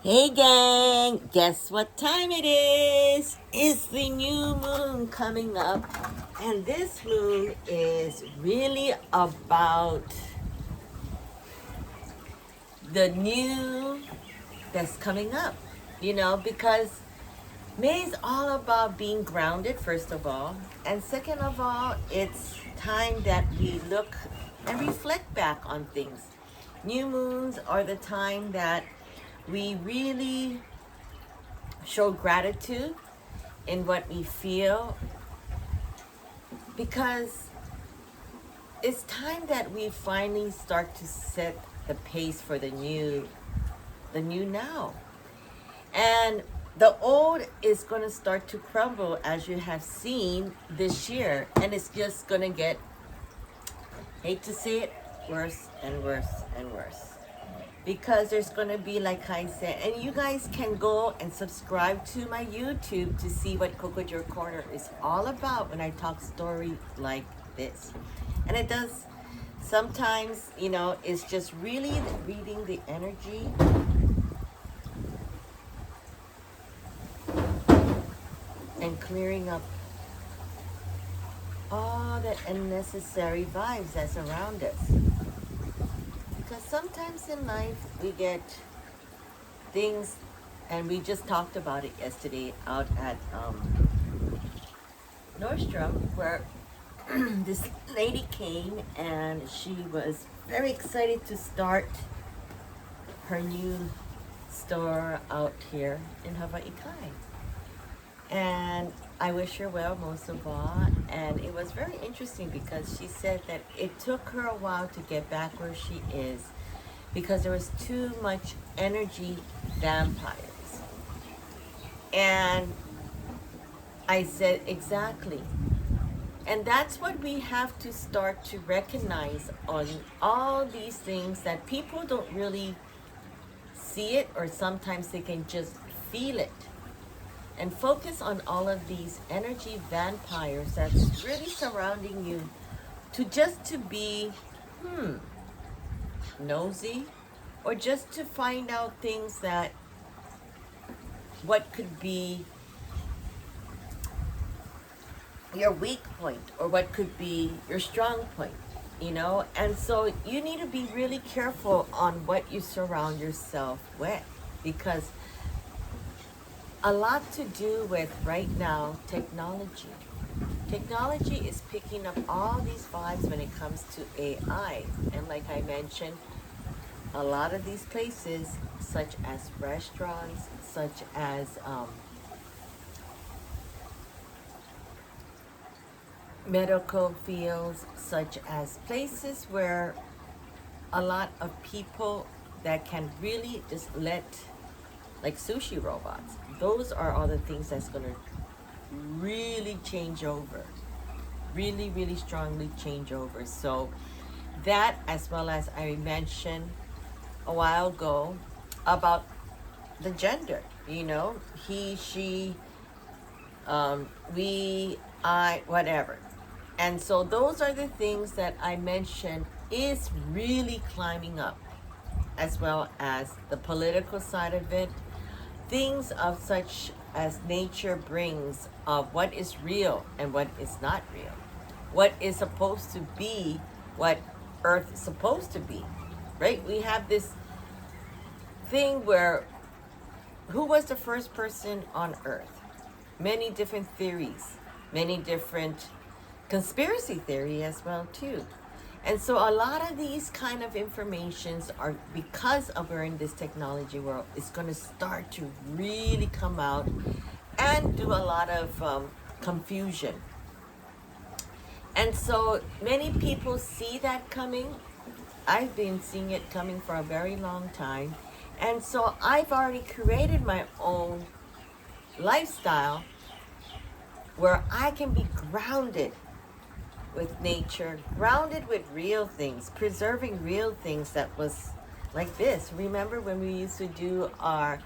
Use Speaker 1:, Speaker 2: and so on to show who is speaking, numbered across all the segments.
Speaker 1: Hey gang, guess what time it is? It's the new moon coming up, and this moon is really about the new that's coming up, because May is all about being grounded, first of all, and second of all, it's time that we look and reflect back on things. New moons are the time that we really show gratitude in what we feel, because it's time that we finally start to set the pace for the new now. And the old is going to start to crumble, as you have seen this year, and it's just going to get, hate to say it, worse and worse and worse, because there's going to be, like I said, and you guys can go and subscribe to my YouTube to see what Cocojor Corner is all about when I talk story like this. And it does sometimes, it's just really reading the energy and clearing up all the unnecessary vibes that's around us. Because sometimes in life we get things, and we just talked about it yesterday out at Nordstrom, where this lady came and she was very excited to start her new store out here in Hawaii Kai. And I wish her well, most of all. And it was very interesting because she said that it took her a while to get back where she is because there was too much energy vampires. And I said, exactly. And that's what we have to start to recognize on all these things that people don't really see it, or sometimes they can just feel it. And focus on all of these energy vampires that's really surrounding you, to be nosy, or just to find out things that what could be your weak point or what could be your strong point. And so you need to be really careful on what you surround yourself with, because a lot to do with right now technology. Technology is picking up all these vibes when it comes to AI. And like I mentioned, a lot of these places, such as restaurants, such as medical fields, such as places where a lot of people that can really just let, like sushi robots, those are all the things that's going to really change over, really, really strongly change over. So that, as well as I mentioned a while ago about the gender, he, she, we, I, whatever. And so those are the things that I mentioned is really climbing up, as well as the political side of it, things of such as nature brings, of what is real and what is not real, what is supposed to be, what Earth is supposed to be, right? We have this thing where, who was the first person on Earth? Many different theories, many different conspiracy theory as well too. And so a lot of these kind of informations are, because of we're in this technology world, it's going to start to really come out and do a lot of confusion. And so many people see that coming. I've been seeing it coming for a very long time. And so I've already created my own lifestyle where I can be grounded with nature, grounded with real things, preserving real things that was like this. Remember when we used to do our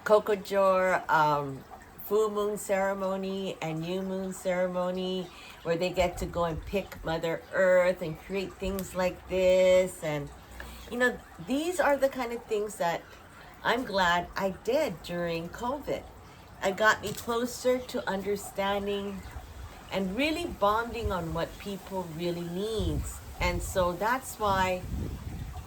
Speaker 1: Cocojor full moon ceremony and new moon ceremony, where they get to go and pick Mother Earth and create things like this, and You know, these are the kind of things that I'm glad I did during COVID. It got me closer to understanding and really bonding on what people really needs. And so that's why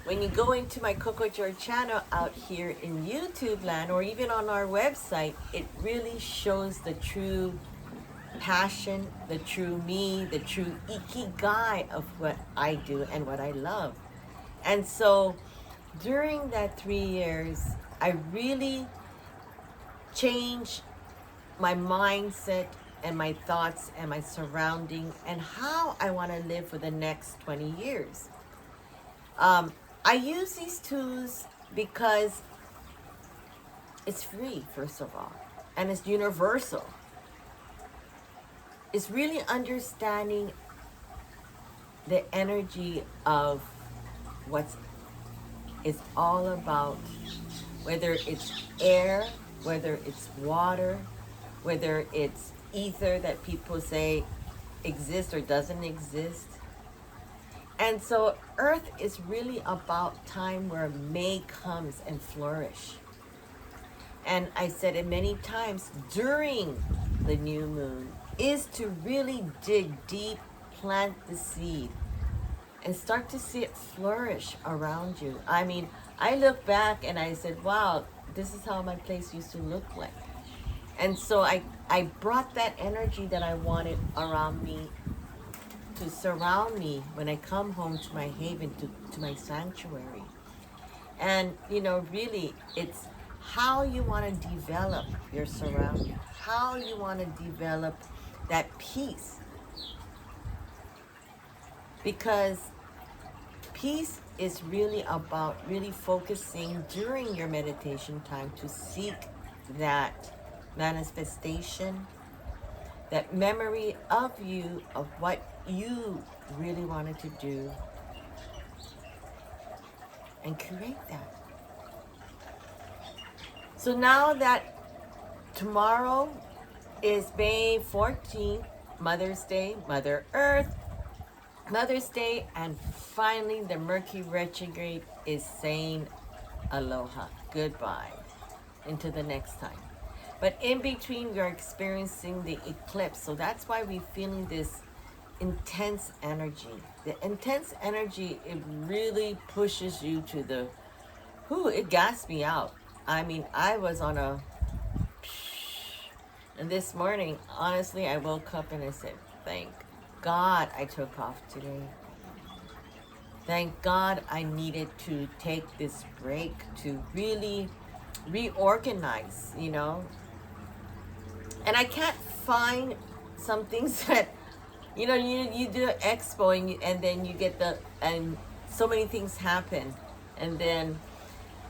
Speaker 1: when you go into my Cocojor channel out here in YouTube land or even on our website, it really shows the true passion, the true me, the true ikigai of what I do and what I love. And so during that 3 years, I really changed my mindset and my thoughts and my surrounding and how I want to live for the next 20 years. I use these tools because it's free, first of all, and it's universal. It's really understanding the energy of what's it's all about, whether it's air, whether it's water, whether it's ether that people say exists or doesn't exist. And so Earth is really about time where May comes and flourish. And I said it many times during the new moon is to really dig deep, plant the seed, and start to see it flourish around you. I mean, I look back and I said, wow, this is how my place used to look like. And so I brought that energy that I wanted around me to surround me when I come home to my haven, to my sanctuary. And, you know, really, it's how you want to develop your surrounding, how you want to develop that peace. Because peace is really about really focusing during your meditation time to seek that manifestation, that memory of you, of what you really wanted to do, and create that. So now that tomorrow is May 14th, Mother's Day, Mother Earth, Mother's Day, and finally the Mercury retrograde is saying aloha, goodbye, until the next time. But in between, we are experiencing the eclipse. So that's why we're feeling this intense energy. The intense energy, it really pushes you to the, it gassed me out. I mean, I was on a, and this morning, honestly, I woke up and I said, thank God I took off today. Thank God I needed to take this break to really reorganize, you know. And I can't find some things that, you know, you do an expo and then you get and so many things happen. And then,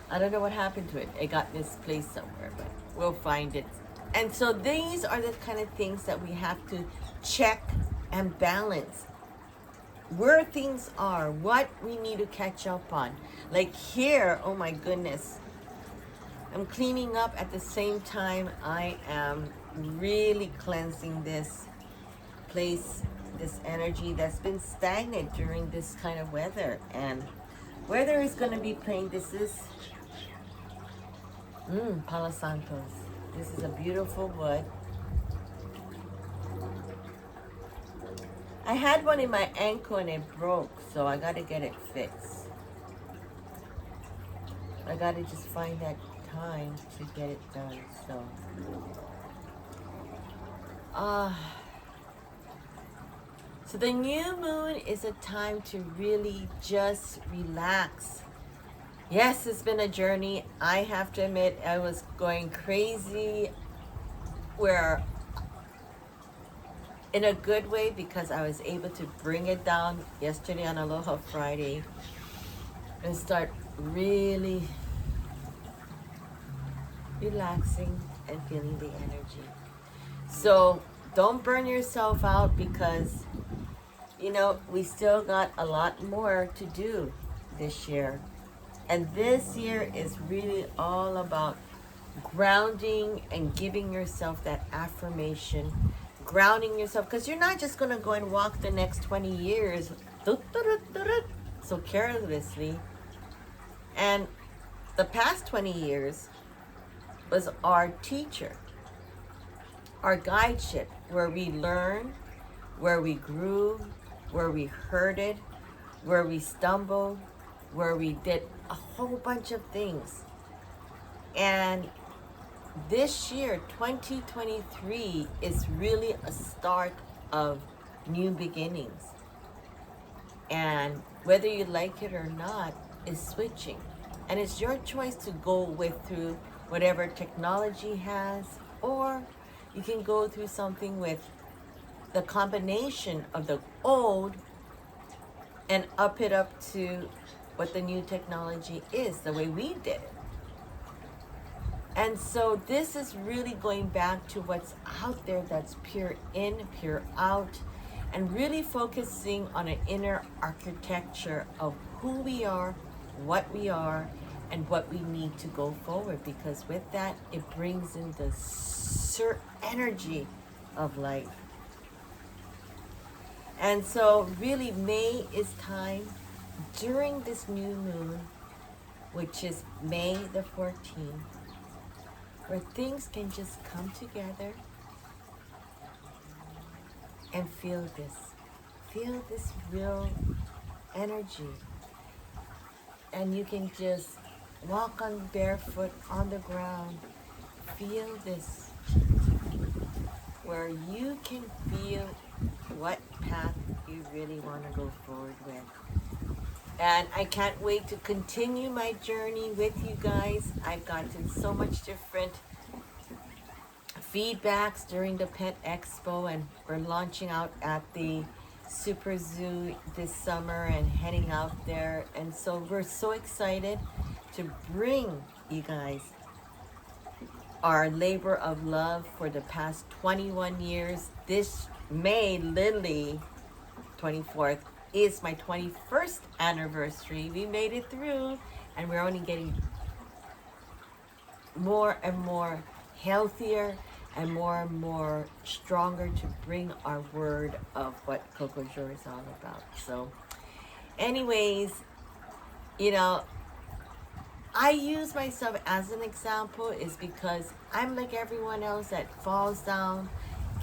Speaker 1: I don't know what happened to it. It got misplaced somewhere, but we'll find it. And so these are the kind of things that we have to check and balance. Where things are, what we need to catch up on. Like here, oh my goodness. I'm cleaning up at the same time I am really cleansing this place, this energy that's been stagnant during this kind of weather. And weather is going to be playing, this is Palo Santos. This is a beautiful wood. I had one in my ankle and it broke, so I got to get it fixed. I got to just find that time to get it done. So the new moon is a time to really just relax. Yes, it's been a journey. I have to admit, I was going crazy, where in a good way, because I was able to bring it down yesterday on Aloha Friday and start really relaxing and feeling the energy. So don't burn yourself out, because you know we still got a lot more to do this year. And this year is really all about grounding and giving yourself that affirmation, grounding yourself, because you're not just going to go and walk the next 20 years so carelessly. And the past 20 years was our teacher, our guideship, where we learned, where we grew, where we hurted, where we stumbled, where we did a whole bunch of things. And this year, 2023, is really a start of new beginnings. And whether you like it or not, is switching. And it's your choice to go through whatever technology has, or you can go through something with the combination of the old and up it up to what the new technology is, the way we did it. And so this is really going back to what's out there that's pure in, pure out, and really focusing on an inner architecture of who we are, what we are, and what we need to go forward. Because with that, it brings in the energy of life. And so really May is time during this new moon, which is May the 14th, where things can just come together and feel this real energy. And you can just walk on barefoot on the ground, feel this, where you can feel what path you really want to go forward with. And I can't wait to continue my journey with you guys. I've gotten so much different feedbacks during the Pet Expo, and we're launching out at the Super Zoo this summer and heading out there. And so we're so excited to bring you guys our labor of love for the past 21 years. This May, literally 24th, is my 21st anniversary. We made it through, and we're only getting more and more healthier and more stronger to bring our word of what Cocojor is all about. So anyways, you know, I use myself as an example is because I'm like everyone else that falls down,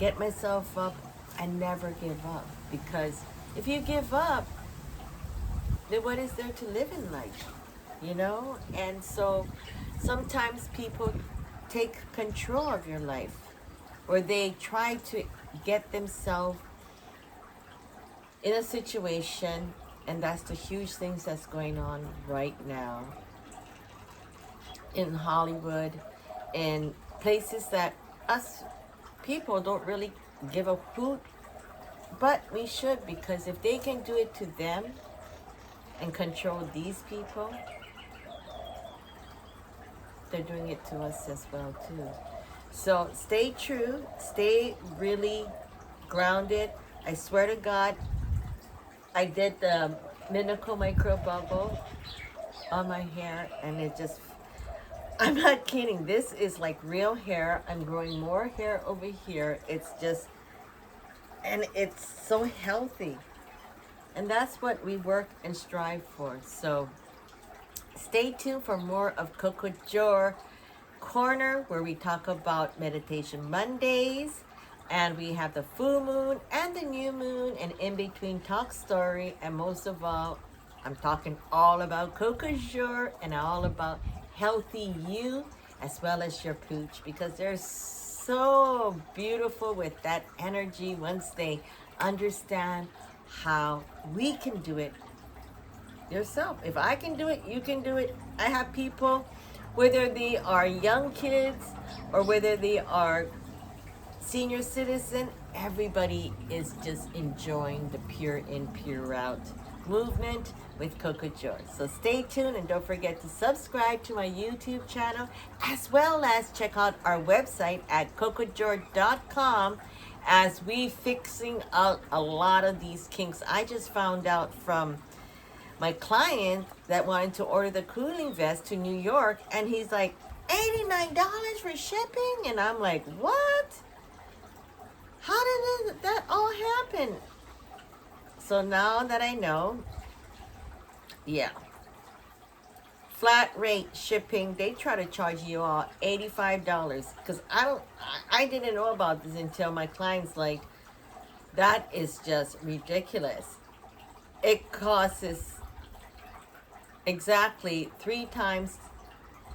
Speaker 1: get myself up, and never give up. Because if you give up, then what is there to live in life? You know? And so sometimes people take control of your life, or they try to get themselves in a situation, and that's the huge things that's going on right now in Hollywood, in places that us people don't really give a hoot, but we should, because if they can do it to them and control these people, they're doing it to us as well too. So stay true, stay really grounded. I swear to God, I did the miracle micro bubble on my hair, and it just, I'm not kidding, this is like real hair. I'm growing more hair over here. It's just, and it's so healthy. And that's what we work and strive for. So stay tuned for more of Cocojor Corner, where we talk about Meditation Mondays, and we have the full moon and the new moon, and in between talk story, and most of all, I'm talking all about Cocojor and all about healthy you as well as your pooch, because they're so beautiful with that energy once they understand how we can do it yourself. If I can do it, you can do it. I have people, whether they are young kids or whether they are senior citizen, everybody is just enjoying the pure in, pure out movement with Cocojor. So stay tuned, and don't forget to subscribe to my YouTube channel, as well as check out our website at cocojor.com, as we fixing out a lot of these kinks. I just found out from my client that wanted to order the cooling vest to New York, and he's like, $89 for shipping? And I'm like, what? How did that all happen? So now that I know, yeah, flat rate shipping. They try to charge you all $85 because I didn't know about this until my clients like, that is just ridiculous. It costs exactly 3 times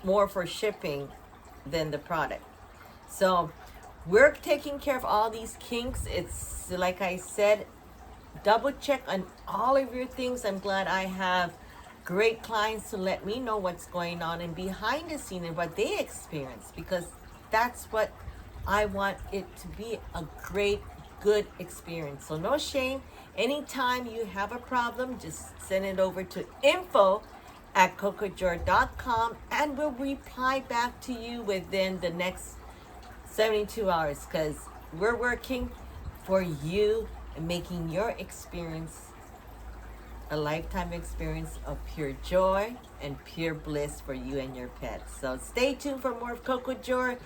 Speaker 1: more for shipping than the product. So we're taking care of all these kinks. It's like I said, double check on all of your things. I'm glad I have great clients to let me know what's going on and behind the scene and what they experience, because that's what I want it to be, a great, good experience. So no shame. Anytime you have a problem, just send it over to info@cocojor.com and we'll reply back to you within the next 72 hours, because we're working for you and making your experience a lifetime experience of pure joy and pure bliss for you and your pets. So stay tuned for more of Cocojor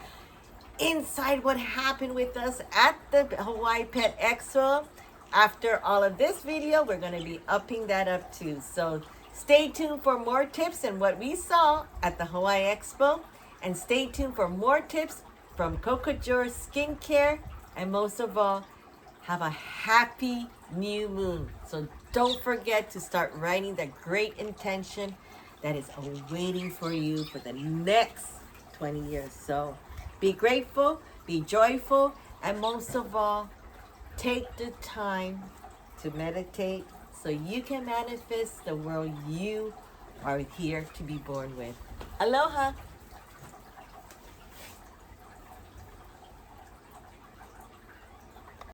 Speaker 1: inside what happened with us at the Hawaii Pet Expo. After all of this video, we're going to be upping that up too. So stay tuned for more tips and what we saw at the Hawaii Expo. And stay tuned for more tips from Cocojor Skincare. And most of all, have a happy new moon. So don't forget to start writing the great intention that is awaiting for you for the next 20 years. So be grateful, be joyful, and most of all, take the time to meditate so you can manifest the world you are here to be born with. Aloha.